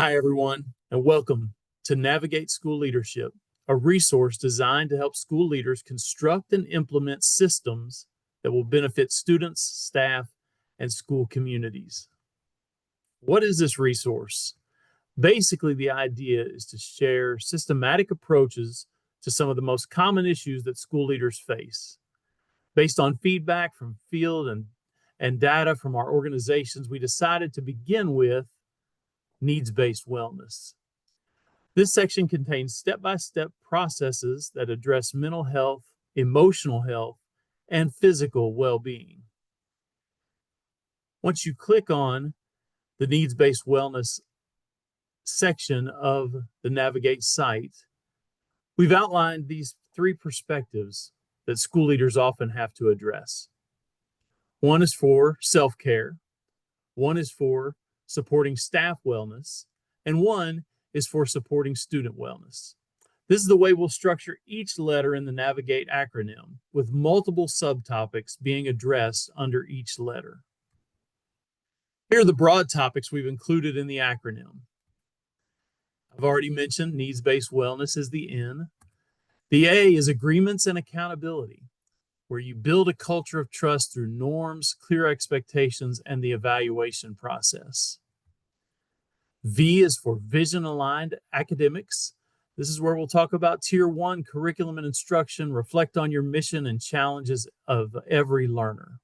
Hi, everyone, and welcome to Navigate School Leadership, a resource designed to help school leaders construct and implement systems that will benefit students, staff, and school communities. What is this resource? Basically, the idea is to share systematic approaches to some of the most common issues that school leaders face. Based on feedback from field and data from our organizations, we decided to begin with needs-based wellness. This section contains step-by-step processes that address mental health, emotional health, and physical well-being. Once you click on the needs-based wellness section of the Navigate site, we've outlined these three perspectives that school leaders often have to address. One is for self-care, one is for supporting staff wellness, and one is for supporting student wellness. This is the way we'll structure each letter in the Navigate acronym, with multiple subtopics being addressed under each letter. Here are the broad topics we've included in the acronym. I've already mentioned needs-based wellness is the N. The A is agreements and accountability, where you build a culture of trust through norms, clear expectations, and the evaluation process. V is for vision-aligned academics. This is where we'll talk about Tier 1 curriculum and instruction, reflect on your mission and challenges of every learner.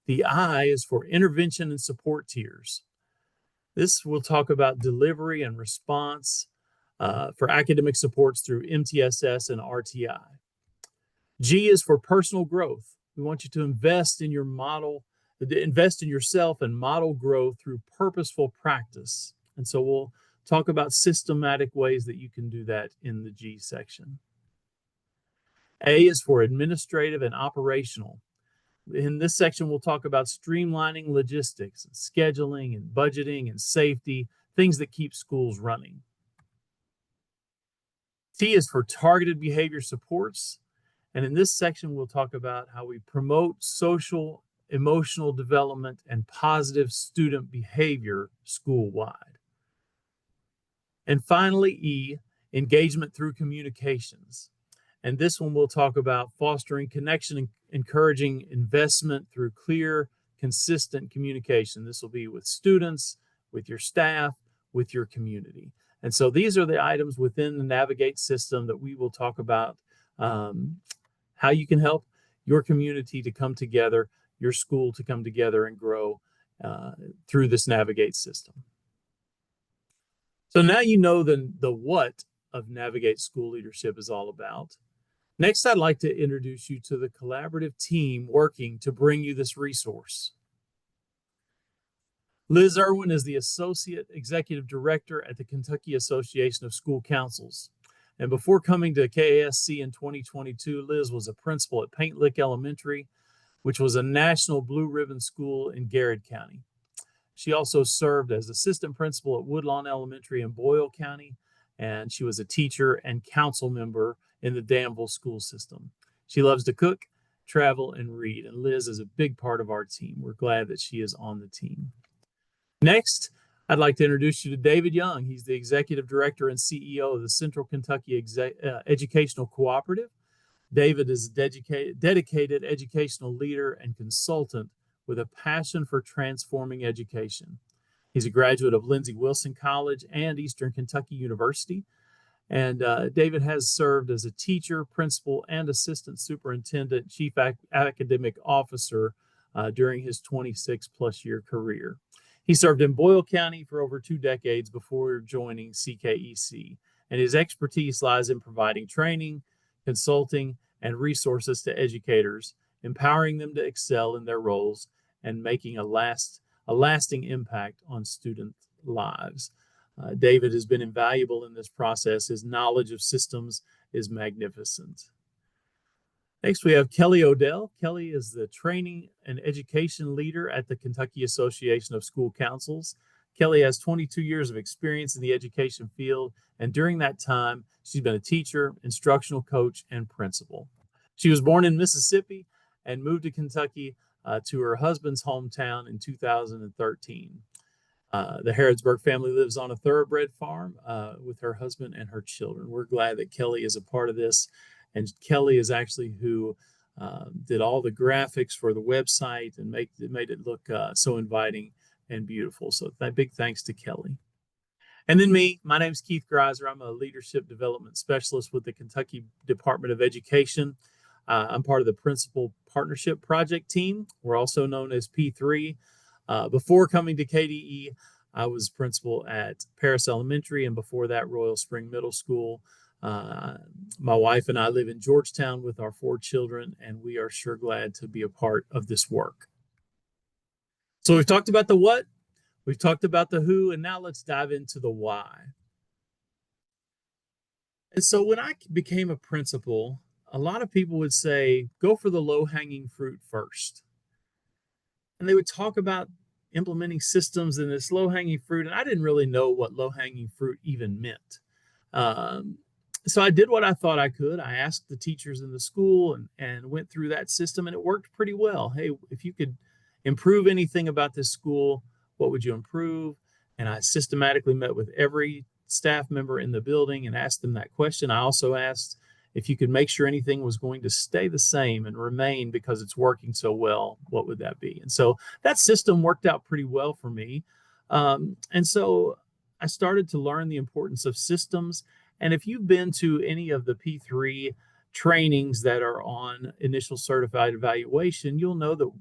The I is for intervention and support tiers. This will talk about delivery and response for academic supports through MTSS and RTI. G is for personal growth. We want you to invest in yourself and model growth through purposeful practice. And so we'll talk about systematic ways that you can do that in the G section. A is for administrative and operational. In this section, we'll talk about streamlining logistics, and scheduling, and budgeting, and safety, things that keep schools running. T is for targeted behavior supports. And in this section, we'll talk about how we promote social, emotional development, and positive student behavior school-wide. And finally, E, engagement through communications. And this one we'll talk about fostering connection and encouraging investment through clear, consistent communication. This will be with students, with your staff, with your community. And so these are the items within the Navigate system that we will talk about how you can help your community to come together, your school to come together and grow through this Navigate system. So now you know the what of Navigate School Leadership is all about. Next, I'd like to introduce you to the collaborative team working to bring you this resource. Liz Irwin is the Associate Executive Director at the Kentucky Association of School Councils. And before coming to KASC in 2022, Liz was a principal at Paint Lick Elementary, which was a national blue ribbon school in Garrett County. She also served as assistant principal at Woodlawn Elementary in Boyle County, and she was a teacher and council member in the Danville school system. She loves to cook, travel, and read, and Liz is a big part of our team. We're glad that she is on the team. Next, I'd like to introduce you to David Young. He's the Executive Director and CEO of the Central Kentucky Educational Cooperative. David is a dedicated educational leader and consultant with a passion for transforming education. He's a graduate of Lindsey Wilson College and Eastern Kentucky University. And David has served as a teacher, principal, and assistant superintendent, chief academic officer during his 26-plus year career. He served in Boyle County for over 2 decades before joining CKEC, and his expertise lies in providing training, consulting, and resources to educators, empowering them to excel in their roles and making a lasting impact on student lives. David has been invaluable in this process. His knowledge of systems is magnificent. Next, we have Kelly Odell. Kelly is the training and education leader at the Kentucky Association of School Councils. Kelly has 22 years of experience in the education field, and during that time, she's been a teacher, instructional coach, and principal. She was born in Mississippi and moved to Kentucky to her husband's hometown in 2013. The Harrodsburg family lives on a thoroughbred farm with her husband and her children. We're glad that Kelly is a part of this. And Kelly is actually who did all the graphics for the website and made it look so inviting and beautiful. So big thanks to Kelly. And then me, my name is Keith Greiser. I'm a leadership development specialist with the Kentucky Department of Education. I'm part of the Principal Partnership Project team. We're also known as P3. Before coming to KDE, I was principal at Paris Elementary, and before that, Royal Spring Middle School. My wife and I live in Georgetown with our 4 children, and we are sure glad to be a part of this work. So we've talked about the what, we've talked about the who, and now let's dive into the why. And so when I became a principal, a lot of people would say, go for the low-hanging fruit first. And they would talk about implementing systems in this low-hanging fruit, and I didn't really know what low-hanging fruit even meant. So I did what I thought I could. I asked the teachers in the school and went through that system, and it worked pretty well. Hey, if you could improve anything about this school, what would you improve? And I systematically met with every staff member in the building and asked them that question. I also asked if you could make sure anything was going to stay the same and remain because it's working so well, what would that be? And so that system worked out pretty well for me. And so I started to learn the importance of systems. And if you've been to any of the P3 trainings that are on initial certified evaluation, you'll know that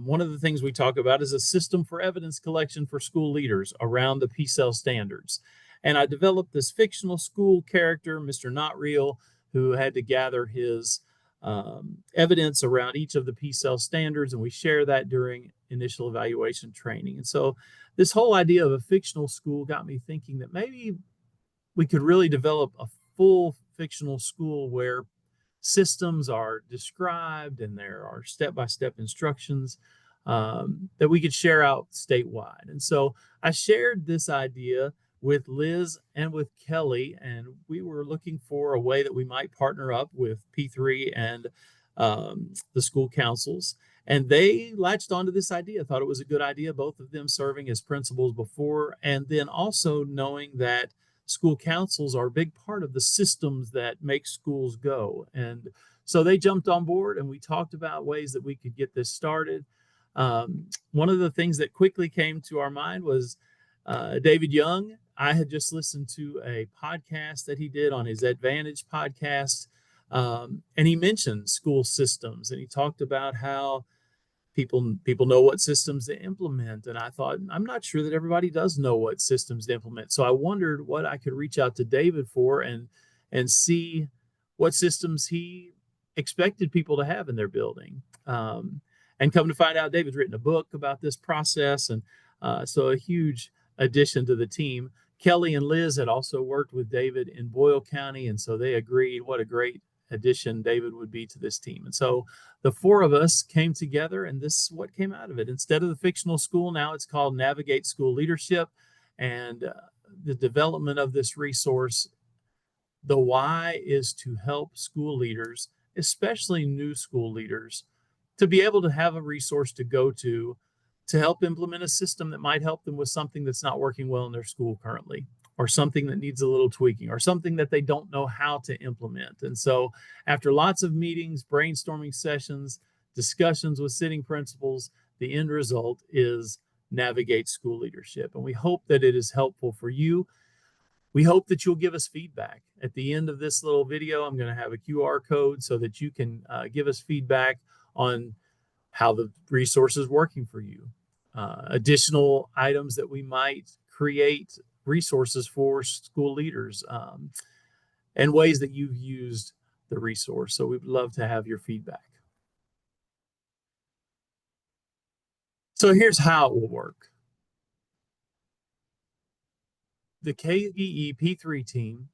one of the things we talk about is a system for evidence collection for school leaders around the PSEL standards. And I developed this fictional school character, Mr. Not Real, who had to gather his evidence around each of the PSEL standards, and we share that during initial evaluation training. And so this whole idea of a fictional school got me thinking that maybe we could really develop a full fictional school where systems are described and there are step-by-step instructions that we could share out statewide. And so I shared this idea with Liz and with Kelly, and we were looking for a way that we might partner up with P3 and the school councils. And they latched onto this idea, thought it was a good idea, both of them serving as principals before, and then also knowing that school councils are a big part of the systems that make schools go. And so they jumped on board, and we talked about ways that we could get this started. One of the things that quickly came to our mind was David Young. I had just listened to a podcast that he did on his Advantage podcast, and he mentioned school systems, and he talked about how people know what systems to implement. And I thought, I'm not sure that everybody does know what systems to implement. So I wondered what I could reach out to David for and see what systems he expected people to have in their building. And come to find out, David's written a book about this process, and so a huge addition to the team. Kelly and Liz had also worked with David in Boyle County, and so they agreed what a great addition David would be to this team. And so the 4 of us came together, and this is what came out of it. Instead of the fictional school, now it's called Navigate School Leadership. And the development of this resource, the why is to help school leaders, especially new school leaders, to be able to have a resource to go to help implement a system that might help them with something that's not working well in their school currently, or something that needs a little tweaking, or something that they don't know how to implement. And so after lots of meetings, brainstorming sessions, discussions with sitting principals, the end result is Navigate School Leadership. And we hope that it is helpful for you. We hope that you'll give us feedback. At the end of this little video, I'm going to have a QR code so that you can give us feedback on how the resource is working for you. Additional items that we might create resources for school leaders, and ways that you've used the resource. So we'd love to have your feedback. So here's how it will work. The KDE P3 team,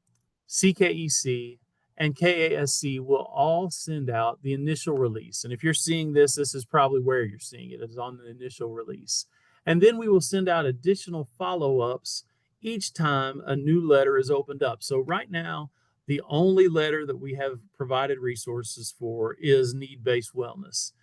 CKEC, and KASC will all send out the initial release. And if you're seeing this, this is probably where you're seeing it. It's on the initial release. And then we will send out additional follow-ups each time a new letter is opened up. So right now, the only letter that we have provided resources for is need-based wellness.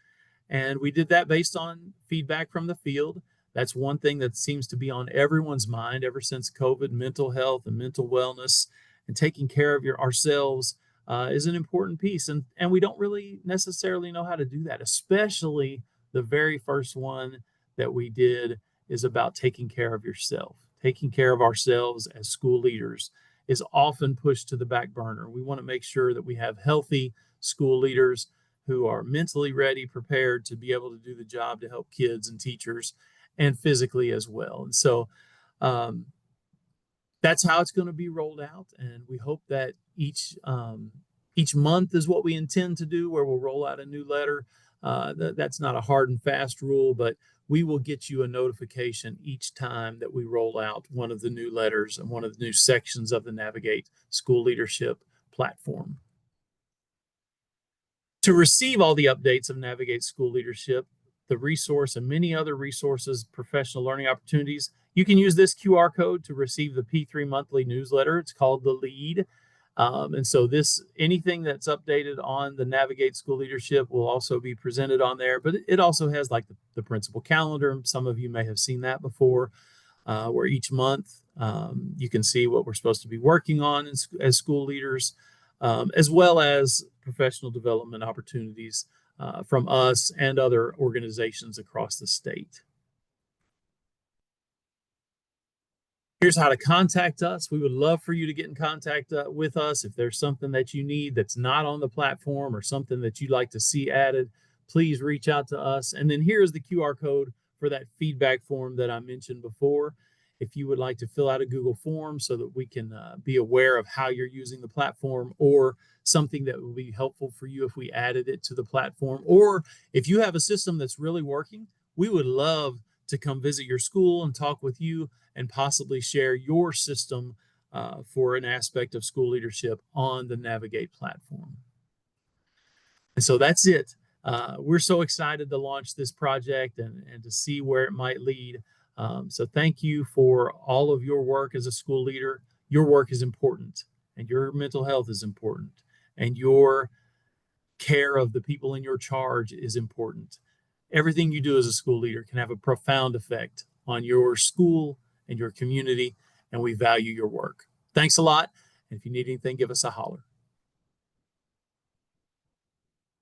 And we did that based on feedback from the field. That's one thing that seems to be on everyone's mind ever since COVID. Mental health and mental wellness and taking care of ourselves is an important piece. And we don't really necessarily know how to do that, especially the very first one that we did is about taking care of yourself. Taking care of ourselves as school leaders is often pushed to the back burner. We want to make sure that we have healthy school leaders who are mentally ready, prepared to be able to do the job to help kids and teachers and physically as well. And so that's how it's going to be rolled out. And we hope that each month is what we intend to do, where we'll roll out a new letter. That's not a hard and fast rule, but we will get you a notification each time that we roll out one of the new letters and one of the new sections of the Navigate School Leadership platform. To receive all the updates of Navigate School Leadership, the resource, and many other resources, professional learning opportunities, you can use this QR code to receive the P3 monthly newsletter. It's called The Lead. And so anything that's updated on the Navigate School Leadership will also be presented on there, but it also has like the principal calendar. Some of you may have seen that before, where each month you can see what we're supposed to be working on as school leaders, as well as professional development opportunities from us and other organizations across the state. Here's how to contact us. We would love for you to get in contact with us. If there's something that you need that's not on the platform or something that you'd like to see added, please reach out to us. And then here's the QR code for that feedback form that I mentioned before. If you would like to fill out a Google form so that we can be aware of how you're using the platform, or something that will be helpful for you if we added it to the platform, or if you have a system that's really working, we would love to come visit your school and talk with you and possibly share your system for an aspect of school leadership on the Navigate platform. And so that's it. We're so excited to launch this project and to see where it might lead. So thank you for all of your work as a school leader. Your work is important, and your mental health is important, and your care of the people in your charge is important. Everything you do as a school leader can have a profound effect on your school and your community, and we value your work. Thanks a lot. And if you need anything, give us a holler.